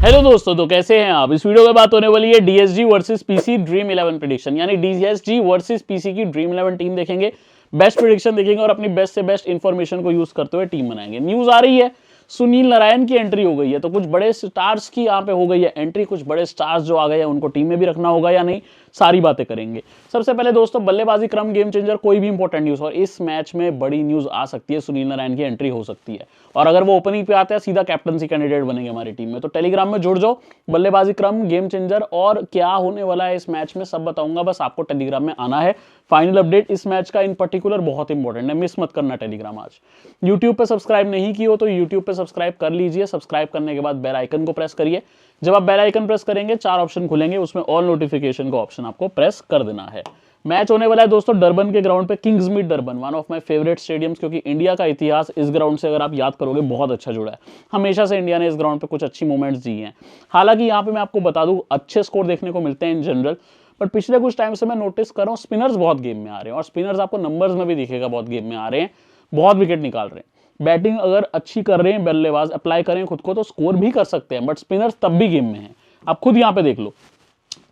Hello दोस्तों, तो कैसे हैं आप। इस वीडियो में बात होने वाली है DSG versus PC dream 11 prediction, यानी डीएसजी वर्सेस पीसी की ड्रीम 11 टीम देखेंगे, बेस्ट प्रेडिक्शन देखेंगे और अपनी बेस्ट से बेस्ट इंफॉर्मेशन को यूज करते हुए टीम बनाएंगे। न्यूज आ रही है सुनील नारायण की एंट्री हो गई है, तो कुछ बड़े स्टार्स की यहाँ पे हो गई है एंट्री, कुछ बड़े स्टार्स जो आ गए हैं उनको टीम में भी रखना होगा या नहीं, सारी बातें करेंगे। सबसे पहले दोस्तों, बल्लेबाजी क्रम गेम चेंजर, कोई भी इंपॉर्टेंट न्यूज और इस मैच में बड़ी न्यूज आ सकती है, सुनील नारायण की एंट्री हो सकती है और अगर वो ओपनिंग पे आते हैं सीधा कैप्टनसी कैंडिडेट बनेंगे हमारी टीम में। तो टेलीग्राम में जुड़ जाओ, बल्लेबाजी क्रम गेम चेंजर और क्या होने वाला है इस मैच में सब बताऊंगा, बस आपको टेलीग्राम में आना है। फाइनल अपडेट इस मैच का इन पर्टिकुलर बहुत इंपॉर्टेंट है, मिस मत करना टेलीग्राम आज। यूट्यूब पे सब्सक्राइब नहीं की हो तो यूट्यूब पे सब्सक्राइब कर लीजिए, सब्सक्राइब करने के बाद बेल आइकन को प्रेस करिए। जब आप बेल आइकन प्रेस करेंगे 4 ऑप्शन खुलेंगे, उसमें ऑल नोटिफिकेशन का ऑप्शन आपको प्रेस कर देना है। मैच होने वाला है दोस्तों डरबन के ग्राउंड पे, Kingsmead Durban, one of my favourite stadiums, क्योंकि इंडिया का इतिहास इस ग्राउंड से अगर आप याद करोगे बहुत अच्छा जुड़ा है। हमेशा से इंडिया ने इस ग्राउंड पे कुछ अच्छी मोमेंट्स दी हैं। हालांकि यहाँ पे मैं आपको बता दूं अच्छे स्कोर देखने को मिलते हैं इन जनरल, बट पिछले कुछ टाइम से मैं नोटिस कर रहा हूँ स्पिनर्स बहुत गेम में आ रहे हैं और स्पिनर्स आपको नंबर्स में भी दिखेगा बहुत गेम में आ रहे हैं, बहुत विकेट निकाल रहे हैं। बैटिंग अगर अच्छी कर रहे हैं बल्लेबाज, अप्लाई करें खुद को तो स्कोर भी कर सकते हैं, बट स्पिनर्स तब भी गेम में हैं। आप खुद यहाँ पे देख लो,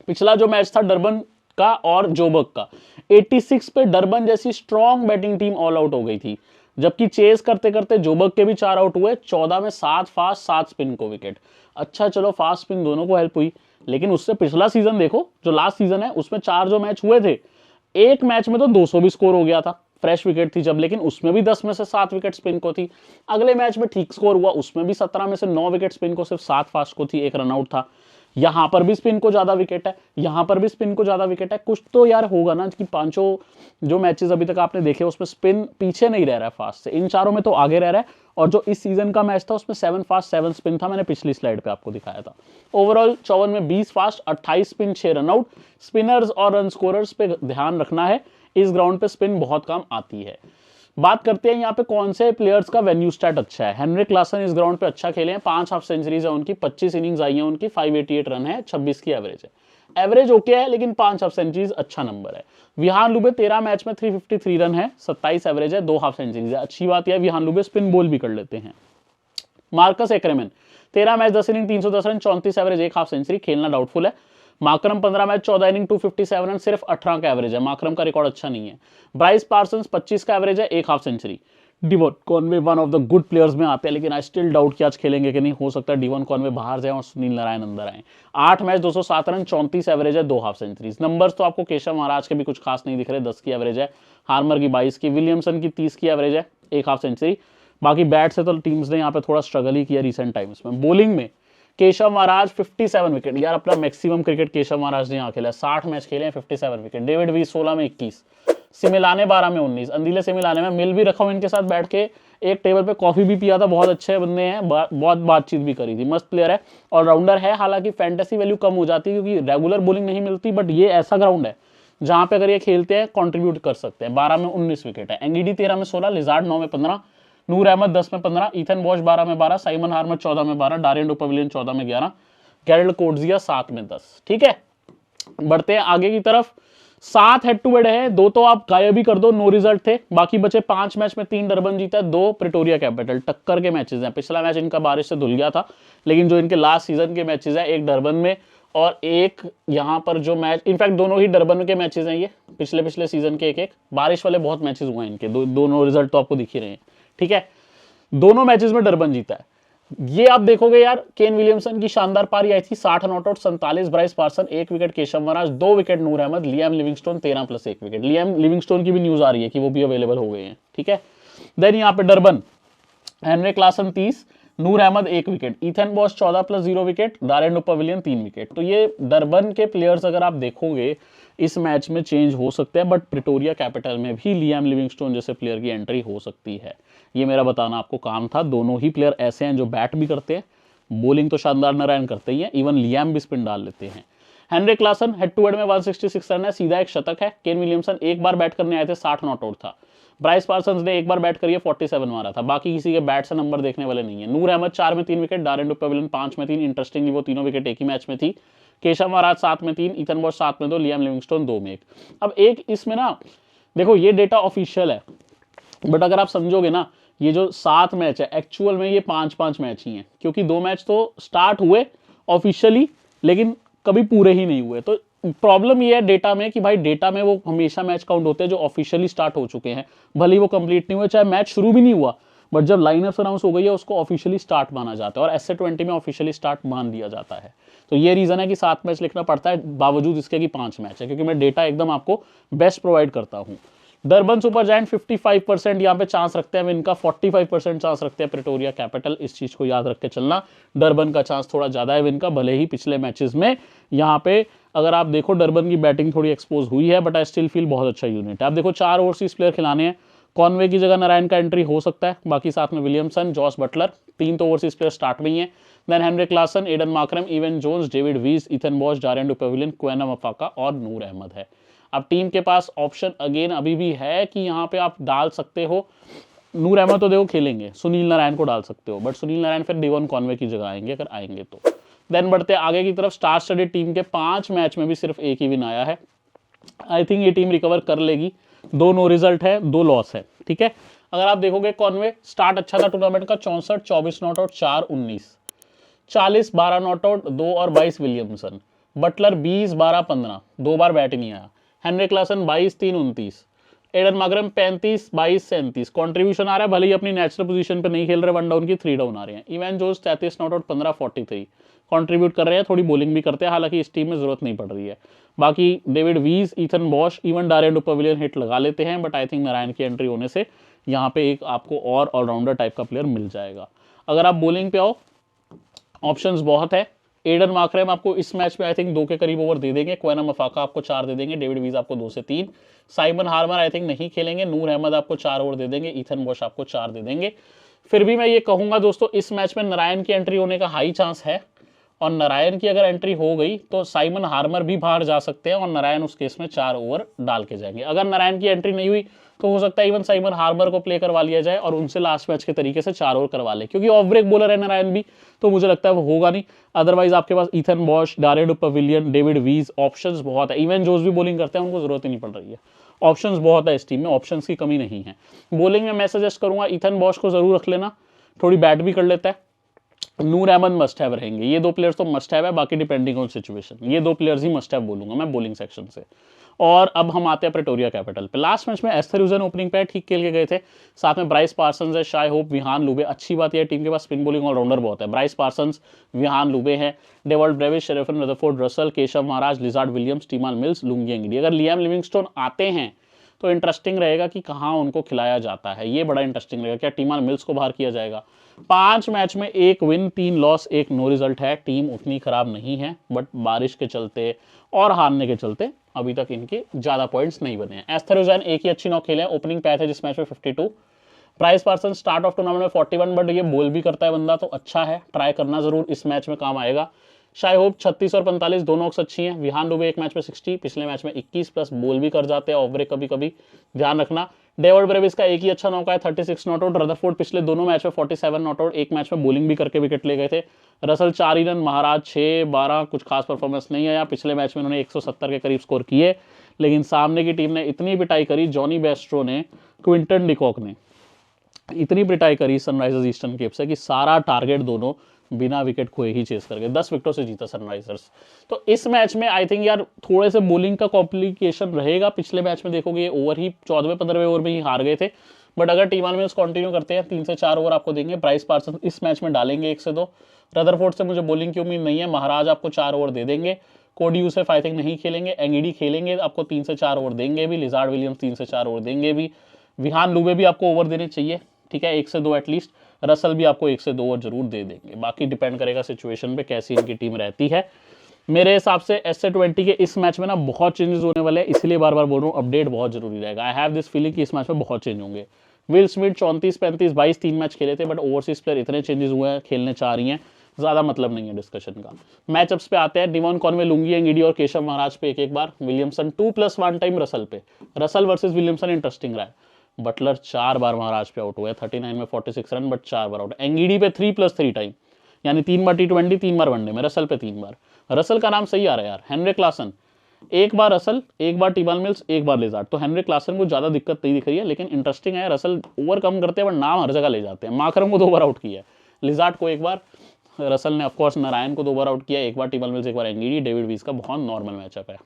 पिछला जो मैच था डरबन का और जोबर्ग का, 86 पे डरबन जैसी strong batting team all out हो गई थी, जबकि चेस करते करते जोबर्ग के भी 4 आउट हुए। 14 में 7 फास्ट 7 स्पिन को विकेट। अच्छा चलो फास्ट स्पिन दोनों को हेल्प हुई, लेकिन उससे पिछला सीजन देखो जो लास्ट सीजन है उसमें 4 जो मैच हुए थे, एक मैच में तो 200 भी स्कोर हो गया था, फ्रेश विकेट थी जब, लेकिन उसमें भी 10 में से 7 विकेट स्पिन को थी। अगले मैच में ठीक स्कोर हुआ, उसमें भी 17 में से 9 विकेट स्पिन को, सिर्फ 7 फास्ट को थी, एक रनआउट था। यहां पर भी स्पिन को ज्यादा विकेट है, यहां पर भी स्पिन को ज्यादा विकेट है। कुछ तो यार होगा ना कि पांचों जो मैचेस अभी तक आपने देखे उसमें स्पिन पीछे नहीं रह रहा है फास्ट से, इन चारों में तो आगे रह रहा है। और जो इस सीजन का मैच था उसमें 7 फास्ट 7 स्पिन था, मैंने पिछली स्लाइड पे आपको दिखाया था। ओवरऑल 54 में 20 फास्ट 28 स्पिन 6 रनआउट। स्पिनर्स और रन स्कोरर्स पे ध्यान रखना है, इस ग्राउंड पे स्पिन बहुत काम आती है। बात करते हैं यहाँ पे कौन से प्लेयर्स का वेन्यू स्टैट अच्छा है। हेनरिक क्लासन इस ग्राउंड पे अच्छा खेले हैं, 5 हाफ सेंचुरीज है उनकी, 25 इनिंग्स आई हैं उनकी, 588 रन है, 26 की एवरेज है। एवरेज ओके है लेकिन 5 हाफ सेंचुरीज अच्छा नंबर है। विहान लुबे 13 मैच में 353 रन है, 27 एवरेज है, 2 हाफ सेंचुरीज है। अच्छी बात यह विहान लुबे स्पिन बॉल भी कर लेते हैं। Marques Ackerman 13 match 10 inning 310 run, 34 average, 1 half century, खेलना डाउटफुल है। माकरम 15 मैच 14 इनिंग 257 रन, सिर्फ 18 का एवरेज है, माकरम का रिकॉर्ड अच्छा नहीं है। ब्राइस पार्सन्स 25 का एवरेज है, 1 half century. Devon Conway one of the good players में आते हैं, लेकिन आई स्टिल डाउट कि आज खेलेंगे कि नहीं, हो सकता है डिवॉन कॉनवे बाहर जाए और सुनील नारायण अंदर आए। 8 मैच 207 रन, 34 एवरेज है, 2 हाफ सेंचुरीज। नंबर्स तो आपको केशव महाराज के भी कुछ खास नहीं दिख रहे, 10 की एवरेज है, हार्मर की 22 की, विलियमसन की 30 की एवरेज है, 1 हाफ सेंचुरी। बाकी बैट से तो टीम्स ने यहाँ पे थोड़ा स्ट्रगल ही किया रिसेंट टाइम्स में। बॉलिंग में केशव महाराज 57 विकेट, यार अपना मैक्सिमम क्रिकेट केशव महाराज ने यहाँ खेला, 60 मैच खेले हैं, 57 विकेट। डेविड वी 16 में 21, सिमिलाने 12 में 19, अंदिले सिमिलाने में मिल भी रखा हूं इनके साथ बैठ के, एक टेबल पे कॉफी भी पिया था, बहुत अच्छे बंदे हैं, बहुत बातचीत भी करी थी, मस्त प्लेयर है, ऑलराउंडर है। हालांकि फैंटेसी वैल्यू कम हो जाती है क्योंकि रेगुलर बॉलिंग नहीं मिलती, बट ये ऐसा ग्राउंड है जहां पे अगर ये खेलते हैं कॉन्ट्रीब्यूट कर सकते हैं। 12 में 19 विकेट है। एंगीडी 13 में 16, लिजार्ड 9 में 15, नूर अहमद 10 में 15, ईथन बॉश 12 में 12, साइमन हार्मर 14 में 12, डारियन डुपविलियन 14 में 11, गैरल्ड कोड्जिया 7 में 10। ठीक है, बढ़ते हैं आगे की तरफ। 7 हेड टू हेड है, 2 तो आप गायब ही कर दो, नो रिजल्ट थे। बाकी बचे 5 मैच में 3 डरबन जीता है, 2 प्रिटोरिया कैपिटल, टक्कर के मैचेस हैं। पिछला मैच इनका बारिश से धुल गया था, लेकिन जो इनके लास्ट सीजन के मैचेस हैं, एक डरबन में और एक यहाँ पर जो मैच, इनफैक्ट दोनों ही डरबन के मैचेस हैं, ये पिछले सीजन के एक बारिश वाले बहुत मैचेस हुए हैं इनके, दोनों रिजल्ट तो आपको दिख ही रहे हैं। ठीक है, दोनों मैचेस में डरबन जीता है। ये आप देखोगे यार, केन विलियमसन की शानदार पारी आई थी, 60 not out, 47 Bryce Parson, 1 wicket Keshav Maharaj, 2 wicket Noor Ahmad, Liam Livingstone 13 + 1 wicket. Liam Livingstone की भी न्यूज आ रही है कि वो भी अवेलेबल हो गए हैं। ठीक है, देन यहाँ पे Durban, Heinrich Klaasen 30, Noor Ahmad 1 wicket, Ethan Bosch 14 + 0 wicket, Daryn Dupavillon 3 wicket. तो ये डरबन के प्लेयर्स अगर आप देखोगे इस मैच में चेंज हो सकते हैं, बट प्रिटोरिया कैपिटल में भी लियाम लिविंगस्टोन जैसे प्लेयर की एंट्री हो सकती है। ये मेरा बताना आपको काम था। दोनों ही प्लेयर ऐसे हैं जो बैट भी करते हैं, बॉलिंग तो शानदार नारायण करते ही हैं, इवन लियाम भी स्पिन डाल लेते हैं। Heinrich Klaasen head to head में 166 रन है, सीधा एक शतक है। केन विलियमसन एक बार बैट करने आए थे, 60 नॉट आउट था। ब्राइस पार्सन्स ने एक बार बैट करिए 47 मारा था, बाकी किसी के बैट से नंबर देखने वाले नहीं है। नूर अहमद 4 में 3 विकेट, डारेन डुपविलियन 5 में 3, इंटरेस्टिंगली वो तीनों विकेट एक ही मैच में थी। केशव महाराज 7 में 3, ईथन बॉश 7 में 2, लियाम लिविंगस्टोन 2 में 1। अब एक इसमें ना देखो, ये डेटा ऑफिशियल है, बट अगर आप समझोगे ना, ये जो 7 मैच है एक्चुअल में ये 5-5 मैच ही हैं, क्योंकि 2 मैच तो स्टार्ट हुए ऑफिशियली, लेकिन कभी पूरे ही नहीं हुए। तो प्रॉब्लम ये है डेटा में कि भाई डेटा में वो हमेशा मैच काउंट होते हैं जो ऑफिशियली स्टार्ट हो चुके हैं, भले ही वो कंप्लीट नहीं हुए, चाहे मैच शुरू भी नहीं हुआ, बट जब लाइनअप अनाउंस हो गई है उसको ऑफिशियली स्टार्ट माना जाता है और SC20 में ऑफिशियली स्टार्ट मान दिया जाता है। तो ये रीजन है कि 7 मैच लिखना पड़ता है बावजूद इसके कि 5 मैच है, क्योंकि मैं डेटा एकदम आपको बेस्ट प्रोवाइड करता हूँ। डरबन सुपर जायंट 55% यहाँ पे चांस रखते हैं विन का, 45% चांस रखते हैं प्रेटोरिया कैपिटल। इस चीज को याद रख के चलना, डरबन का चांस थोड़ा ज्यादा है विन का, भले ही पिछले मैचेस में यहाँ पे अगर आप देखो डरबन की बैटिंग थोड़ी एक्सपोज हुई है, बट आई स्टिल फील बहुत अच्छा यूनिट है। आप देखो 4 ओवरसीज प्लेयर खिलाने हैं, कॉनवे की जगह नारायण का एंट्री हो सकता है, बाकी साथ में विलियमसन, जॉस बटलर, 3 तो ओवरसीज प्लेयर स्टार्ट में ही है। Then Henry Klaasen, Aiden Markram, Evan Jones, David Wiese, Ethan Bosch, Daryn Dupavillon, Kwena Maphaka और नूर अहमद है। अब टीम के पास ऑप्शन अगेन अभी भी है कि यहाँ पे आप डाल सकते हो, नूर अहमद तो देखो खेलेंगे, सुनील नारायण को डाल सकते हो, बट सुनील नारायण फिर डेवन कॉनवे की जगह आएंगे अगर आएंगे तो। देन बढ़ते आगे की तरफ, स्टार स्टडी टीम के 5 मैच में भी सिर्फ एक ही विन आया है। आई थिंक ये टीम रिकवर कर लेगी, 2 नो रिजल्ट है, 2 लॉस है, ठीक है। अगर आप देखोगे कॉनवे स्टार्ट अच्छा था टूर्नामेंट का, 64, 24 नॉट आउट, 4, 19, 40, 12 नॉट आउट, 2 और 22 विलियमसन, बटलर 20, 12, 15, 2 बार बैट नहीं आया, Henry Klaasen 22, 3, 29, Aiden Markram 35, 22, 37 contribution आ रहा है, भले ही अपनी नेचुरल पोजीशन पे नहीं खेल रहे, 1 डाउन की 3 डाउन आ रहे हैं। Even Jos 33 not out, 15, 43 contribute कर रहे हैं, थोड़ी बॉलिंग भी करते हैं, हालांकि इस टीम में जरूरत नहीं पड़ रही है। बाकी David Wiese, Ethan Bosch, even Daryn Dupavillon hit लगा लेते हैं, बट आई थिंक नारायण की एंट्री होने से यहाँ पे एक आपको और ऑलराउंडर टाइप का प्लेयर मिल जाएगा। अगर आप बॉलिंग पे आओ, ऑप्शंस बहुत है। एडन मार्करम आपको इस मैच में आई थिंक 2 के करीब ओवर दे देंगे, क्वेना मफाका आपको 4 दे देंगे, डेविड वीज आपको 2 से 3, साइमन हार्मर आई थिंक नहीं खेलेंगे, नूर अहमद आपको 4 ओवर दे देंगे, इथन बॉश आपको 4 दे देंगे। फिर भी मैं ये कहूंगा दोस्तों, इस मैच में नारायण की एंट्री होने का हाई चांस है, और नारायण की अगर एंट्री हो गई तो साइमन हार्मर भी बाहर जा सकते हैं और नारायण उस केस में 4 ओवर डाल के जाएंगे। अगर नारायण की एंट्री नहीं हुई तो हो सकता है इवन साइमन हार्मर को प्ले करवा लिया जाए और उनसे लास्ट मैच के तरीके से 4 ओवर करवा ले, क्योंकि ऑफ ब्रेक बॉलर है नारायण भी, तो मुझे लगता है वो होगा नहीं। अदरवाइज आपके पास इथन बॉश, डारियन डुपेविलियन, डेविड वीज, ऑप्शंस बहुत है। इवन जोस भी बॉलिंग करते हैं, उनको जरूरत ही नहीं पड़ रही है, ऑप्शंस बहुत है इस टीम में, ऑप्शंस की कमी नहीं है। बॉलिंग में मैं सजेस्ट करूंगा इथन बॉश को जरूर रख लेना, थोड़ी बैट भी कर लेता है। नूर अहमद मस्ट हैव रहेंगे, ये 2 प्लेयर्स तो मस्ट हैव है, बाकी डिपेंडिंग ऑन सिचुएशन, ये 2 प्लेयर्स ही मस्ट हैव बोलूंगा मैं बॉलिंग सेक्शन से। और अब हम आते हैं प्रेटोरिया कैपिटल पे। लास्ट मैच में एस्थर ह्यूजन ओपनिंग पे ठीक खेल के गए थे, साथ में ब्राइस पार्सन्स है, शाय होप, विहान लुबे। अच्छी बात है टीम के पास स्पिन बॉलिंग ऑलराउंडर बहुत है, ब्राइस पार्सन्स, विहान लुबे है, Dewald Brevis, Sherfane Rutherford, Russell, Keshav Maharaj, Lizaad Williams, Tymal Mills, Lungi Ngidi. अगर लियाम लिविंगस्टोन आते हैं तो इंटरेस्टिंग रहेगा कि कहाँ उनको खिलाया जाता है, ये बड़ा इंटरेस्टिंग रहेगा। क्या टीमाल मिल्स को बाहर किया जाएगा? 5 मैच में 1 विन, 3 लॉस, 1 नो रिजल्ट है। टीम उतनी खराब नहीं है, बट बारिश के चलते और हारने के चलते अभी तक इनके ज्यादा पॉइंट्स नहीं बने हैं। एस्थर ह्यूजन एक ही अच्छी नॉक खेले हैं, ओपनिंग पे आए थे जिस मैच में 52। Price person start of tournament में 41, बट ये बॉल भी करता है बंदा, तो अच्छा है, ट्राई करना जरूर, इस मैच में काम आएगा। शाय होप 36 और 45 दोनों नॉक्स अच्छी हैं। विहान डुबे एक मैच में 60, पिछले मैच में 21, प्लस बॉल भी कर जाते हैं, ऑफ ब्रेक कभी कभी, ध्यान रखना। डेवल्ड ब्रेविस का एक ही अच्छा नौका है, 36 नॉट आउट। रदरफोर्ड पिछले दोनों मैच में 47 नॉट आउट, एक मैच में बॉलिंग भी करके विकेट ले गए थे। रसल 4 ही रन, महाराज 6, 12, कुछ खास परफॉर्मेंस नहीं आया। पिछले मैच में उन्होंने 170 के करीब स्कोर किए, लेकिन सामने की टीम ने इतनी पिटाई करी, जॉनी बेस्ट्रो ने, क्विंटन डिकॉक ने इतनी पिटाई करी सनराइजर्स ईस्टर्न केप से कि सारा टारगेट दोनों बिना विकेट खोए ही चेस करके 10 विकेटों से जीता सनराइजर्स। तो इस मैच में आई थिंक यार थोड़े से बॉलिंग का कॉम्प्लिकेशन रहेगा। पिछले मैच में देखोगे ओवर ही 14वें 15वें ओवर में ही हार गए थे, बट अगर टीम में कंटिन्यू करते हैं 3 से 4 ओवर आपको देंगे। ब्राइस पार्सन इस मैच में डालेंगे 1 से 2। रदरफोर्ड से मुझे बॉलिंग की उम्मीद नहीं है, महाराज आपको 4 ओवर दे देंगे। कोडी यूसुफ आई थिंक नहीं खेलेंगे, एंगीडी खेलेंगे, आपको 3 से 4 ओवर देंगे भी। लिजार्ड विलियम्स 3 से 4 ओवर देंगे भी। विहान लुबे भी आपको ओवर देने चाहिए, ठीक है, 1 से 2 एटलीस्ट। रसल भी आपको 1 से 2 ओवर जरूर दे देंगे, बाकी डिपेंड करेगा सिचुएशन पे कैसी इनकी टीम रहती है। मेरे हिसाब से SC20 के इस मैच में ना बहुत चेंजेस होने वाले हैं, इसलिए बार बार बोल रहा हूँ अपडेट बहुत जरूरी रहेगा। आई हैव दिस फीलिंग कि इस मैच में बहुत चेंज होंगे। विल स्मिथ 34, 35, 22 3 मैच खेले थे, बट ओवरसीज प्लेयर इतने चेंजेस हुए हैं, खेलने चाह रही हैं, ज्यादा मतलब नहीं है डिस्कशन का। मैचअप्स पे आते हैं। डिवॉन कॉनवे, लुंगी एंगीडी और केशव महाराज पे एक बार। विलियमसन 2+1 टाइम रसल पे, रसल वर्सेस विलियमसन इंटरेस्टिंग रहा है। बटलर 4 बार महाराज पे आउट हुए, 39 में 46 run, but 4 bar out. Ngidi पे 3+3 टाइम, यानी 3 बार T20, 3 बार वनडे में। रसल पे 3 बार। रसल का नाम सही आ रहा है यार। हेनरी क्लासन 1 बार रसल, 1 बार टीबाल मिल्स, 1 बार लिजार्ड। तो हेनरी क्लासन को ज्यादा दिक्कत नहीं दिख रही है, लेकिन इंटरेस्टिंग है, रसल ओवर कम करते हैं बट नाम हर जगह ले जाते हैं। मार्करम को 2 बार आउट किया है, लिजार्ड को 1 बार, रसल ने ऑफकोर्स नारायण को 2 बार आउट किया, एक बार टीमल मिल्स, एक बार एंगीडी। डेविड वीज का बहुत नॉर्मल मैचअप है।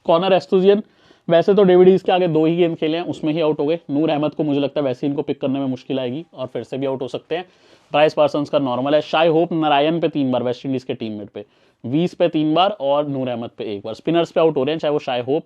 कॉनर एस्टुजियन, वैसे तो डेविड वीज के आगे 2 ही गेंद खेले हैं, उसमें ही आउट हो गए। नूर अहमद को मुझे लगता है वैसे इनको पिक करने में मुश्किल आएगी और फिर से भी आउट हो सकते हैं। ब्राइस पार्सन्स का नॉर्मल है। शाई होप नारायण पे 3 बार वेस्ट इंडीज के टीममेट पे, वीज पे 3 बार और नूर अहमद पे 1 बार। स्पिनर्स पे आउट हो रहे हैं, चाहे वो शाई होप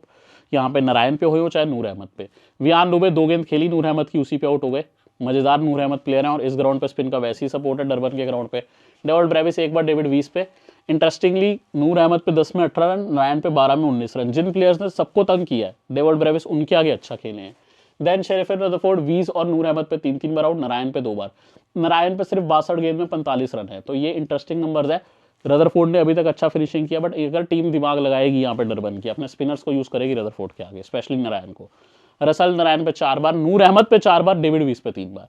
यहाँ पे नारायण पे हो चाहे नूर अहमद पे। वियान दुबे 2 गेंद खेली नूर अहमद की, उसी पे आउट हो गए। मजेदार नूर अहमद प्लेयर हैं और इस ग्राउंड पे स्पिन का वैसे ही सपोर्ट है डरबन के ग्राउंड पे। डेविड ब्रेविस 1 बार डेविड वीस पे। इंटरेस्टिंगली नूर अहमद पे 10 में 18 रन, नारायण पे 12 में 19 रन। जिन प्लेयर्स ने सबको तंग किया है डेविड ब्रेविस उनके आगे अच्छा खेले हैं। देन शेरिफन रदरफोर्ड, वीज और नूर अहमद पे 3-3 बार आउट, नारायण पे 2 बार। नारायण पे सिर्फ 62 गेंद में 45 रन है, तो ये इंटरेस्टिंग नंबर्स है। रदरफोर्ड ने अभी तक अच्छा फिनिशिंग किया, बट अगर टीम दिमाग लगाएगी यहाँ पे डरबन की, अपने स्पिनर्स को यूज करेगी रदरफोर्ड के आगे, स्पेशली नारायण को। रसल नारायण पे 4 बार, नूर अहमद पे 4 बार, डेविड वीस पे 3 बार।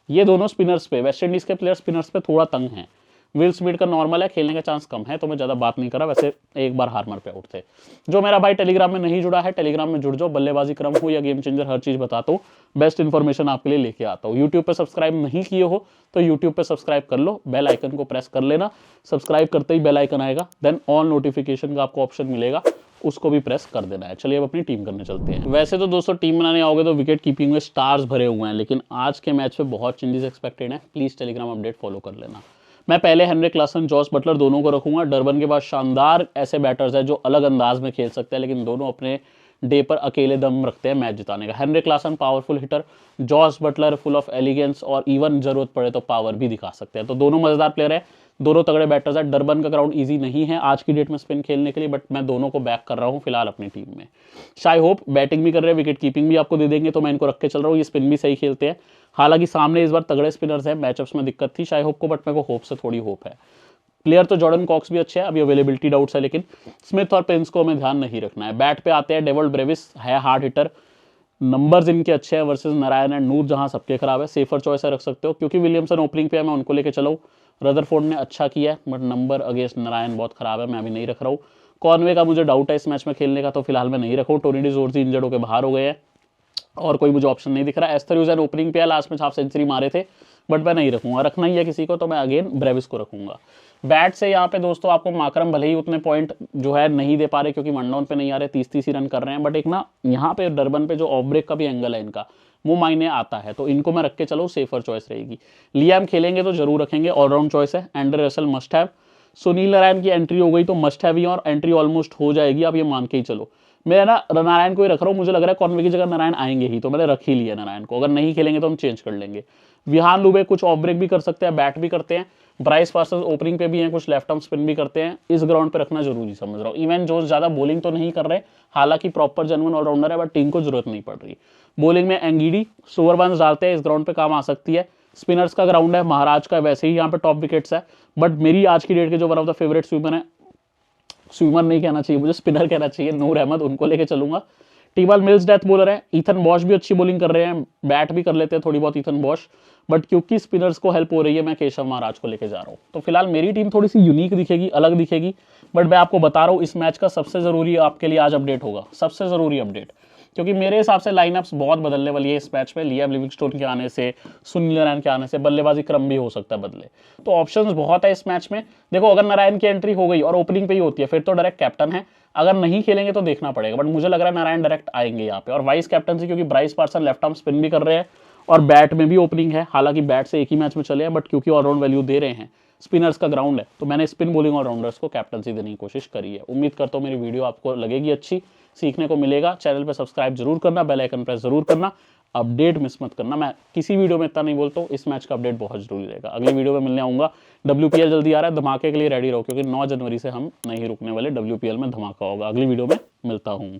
ये दोनों स्पिनर्स पे, वेस्ट इंडीज के प्लेयर स्पिनर्स पे थोड़ा तंग हैं। विल स्मिथ का नॉर्मल है, खेलने का चांस कम है, तो मैं ज़्यादा बात नहीं कर रहा। वैसे 1 बार हार्मर पे आउट थे। जो मेरा भाई टेलीग्राम में नहीं जुड़ा है, टेलीग्राम में जुड़ जाओ। बल्लेबाजी क्रम हो या गेम चेंजर, हर चीज़ बताता हूँ, बेस्ट इन्फॉर्मेशन आपके लिए लेके आता हूँ। यूट्यूब पे सब्सक्राइब नहीं किए हो तो यूट्यूब पे सब्सक्राइब कर लो, बेल आइकन को प्रेस कर लेना। सब्सक्राइब करते ही बेल आइकन आएगा, देन ऑल नोटिफिकेशन का आपको ऑप्शन मिलेगा, उसको भी प्रेस कर देना है। चलिए अब अपनी टीम करने चलते हैं। वैसे तो दोस्तों टीम बनाने आओगे तो विकेट कीपिंग में स्टार्स भरे हुए हैं, लेकिन आज के मैच पे बहुत चेंजेस एक्सपेक्टेड हैं। प्लीज़ टेलीग्राम अपडेट फॉलो कर लेना। मैं पहले हेनरिक क्लासन, जॉस बटलर दोनों को रखूंगा। डरबन के पास शानदार ऐसे बैटर्स हैं जो अलग अंदाज में खेल सकते हैं, लेकिन दोनों अपने डे पर अकेले दम रखते हैं मैच जिताने का। Heinrich Klaasen powerful hitter, Jos Buttler full of elegance और इवन जरूरत पड़े तो पावर भी दिखा सकते हैं। तो दोनों मजेदार प्लेयर है, दोनों तगड़े बैटर्स हैं। डरबन का ग्राउंड इजी नहीं है आज की डेट में स्पिन खेलने के लिए, बट मैं दोनों को बैक कर रहा हूँ फिलहाल अपनी टीम में। शाई होप बैटिंग भी कर रहे हैं, विकेट कीपिंग भी आपको दे देंगे, तो मैं इनको रख के चल रहा हूँ। ये स्पिन भी सही खेलते हैं, हालांकि सामने इस बार तगड़े स्पिनर्स हैं, मैचअप्स में दिक्कत थी शाई होप को, बट मेरे को होप से थोड़ी होप है। प्लेयर तो जॉर्डन कॉक्स भी अच्छे हैं, अभी अवेलेबिलिटी डाउट्स है, लेकिन स्मिथ और पेंस को हमें ध्यान नहीं रखना है। बैट पे आते हैं, डेविड ब्रेविस है हार्ड हिटर, नंबर्स इनके अच्छे हैं वर्सेस नारायण एंड नूर, जहां सबके खराब है। सेफर चॉइस है, रख सकते हो, क्योंकि विलियमसन ओपनिंग पे है, मैं उनको लेके चलाऊँ। रदरफोर्ड ने अच्छा किया है, बट नंबर अगेंस्ट नारायण बहुत खराब है, मैं अभी नहीं रख रहा हूँ। कॉनवे का मुझे डाउट है इस मैच में खेलने का, तो फिलहाल मैं नहीं रखूँ। टोनी डिजोर्जी इंजर्ड होकर बाहर हो गए हैं और कोई मुझे ऑप्शन नहीं दिख रहा। एस्थरयूजन ओपनिंग पे है, लास्ट में हाफ सेंचुरी मारे थे, बट मैं नहीं रखूंगा। रखना ही है किसी को तो मैं अगेन ब्रेविस को रखूंगा। बैट से यहाँ पे दोस्तों आपको माकरम भले ही उतने पॉइंट जो है नहीं दे पा रहे, क्योंकि वन डाउन पे नहीं आ रहे, 30-30 ही रन कर रहे हैं, बट एक ना यहाँ पे डरबन पे जो ऑफ ब्रेक का भी एंगल है इनका, वो मायने आता है, तो इनको मैं रख के चलो, सेफर चॉइस रहेगी। लियाम खेलेंगे तो जरूर रखेंगे, ऑलराउंड चॉइस है। Andre Russell must have. Sunil Narayan की एंट्री हो गई तो मस्ट हैव ही, और एंट्री ऑलमोस्ट हो जाएगी, आप ये मान के ही चलो। मैं ना नारायण को ही रख रहा हूँ, मुझे लग रहा है कॉनवे की जगह नारायण आएंगे ही, तो मैंने रख ही लिया नारायण को। अगर नहीं खेलेंगे तो हम चेंज कर लेंगे। विहान दुबे कुछ ऑफ ब्रेक भी कर सकते हैं, बैट भी करते हैं। ब्राइस पार्सन्स ओपनिंग पे भी हैं, कुछ लेफ्ट आर्म स्पिन भी करते हैं। इस ग्राउंड पे रखना जरूरी समझ रहा हूँ। इवन जो ज्यादा बॉलिंग तो नहीं कर रहे, हालांकि प्रॉपर जेन्युइन ऑलराउंडर है, बट टीम को जरूरत नहीं पड़ रही। बॉलिंग में एंगीडी सोवर बांस डालते हैं, इस ग्राउंड पे काम आ सकती है। स्पिनर्स का ग्राउंड है, महाराज का वैसे ही यहाँ पे टॉप विकेट्स है, बट मेरी आज की डेट के जो one of the favourite swimmer है, स्विमर नहीं कहना चाहिए मुझे, स्पिनर कहना चाहिए, नूर अहमद, उनको लेके चलूंगा। टीमल मिल्स डेथ बॉलर है। ईथन बॉश भी अच्छी बॉलिंग कर रहे हैं, बैट भी कर लेते हैं थोड़ी बहुत ईथन बॉश, बट क्योंकि स्पिनर्स को हेल्प हो रही है, मैं केशव महाराज को लेके जा रहा हूँ। तो फिलहाल मेरी टीम थोड़ी सी यूनिक दिखेगी, अलग दिखेगी, बट मैं आपको बता रहा हूँ इस मैच का सबसे जरूरी आपके लिए आज अपडेट होगा, सबसे जरूरी अपडेट, क्योंकि मेरे हिसाब से लाइनअप्स बहुत बदलने वाली है इस मैच में। लियाम लिविंगस्टोन के आने से, सुनील नारायण के आने से बल्लेबाजी क्रम भी हो सकता है बदले, तो ऑप्शंस बहुत है इस मैच में। देखो अगर नारायण की एंट्री हो गई और ओपनिंग पे ही होती है, फिर तो डायरेक्ट कैप्टन है, अगर नहीं खेलेंगे तो देखना पड़ेगा, बट मुझे लग रहा है नारायण डायरेक्ट आएंगे यहाँ पे। और वाइस कैप्टनसी, क्योंकि Bryce Parson left arm spin भी कर रहे हैं और बैट में भी ओपनिंग है, हालांकि बैट से एक ही मैच में चले हैं, बट क्योंकि ऑलराउंड वैल्यू दे रहे हैं, स्पिनर्स का ग्राउंड है, तो मैंने स्पिन बॉलिंग ऑलराउंडर्स को कैप्टनसी देने की कोशिश करी है। उम्मीद करता हूँ मेरी वीडियो आपको लगेगी अच्छी, सीखने को मिलेगा। चैनल पे सब्सक्राइब जरूर करना, बेल आइकन प्रेस जरूर करना, अपडेट मिस मत करना। मैं किसी वीडियो में इतना नहीं बोलता हूँ, इस मैच का अपडेट बहुत जरूरी रहेगा। अगली वीडियो में मिलने आऊंगा। WPL जल्दी आ रहा है, धमाके के लिए रेडी रहो, क्योंकि 9 जनवरी से हम नहीं रुकने वाले, WPL में धमाका होगा। अगली वीडियो में मिलता हूँ।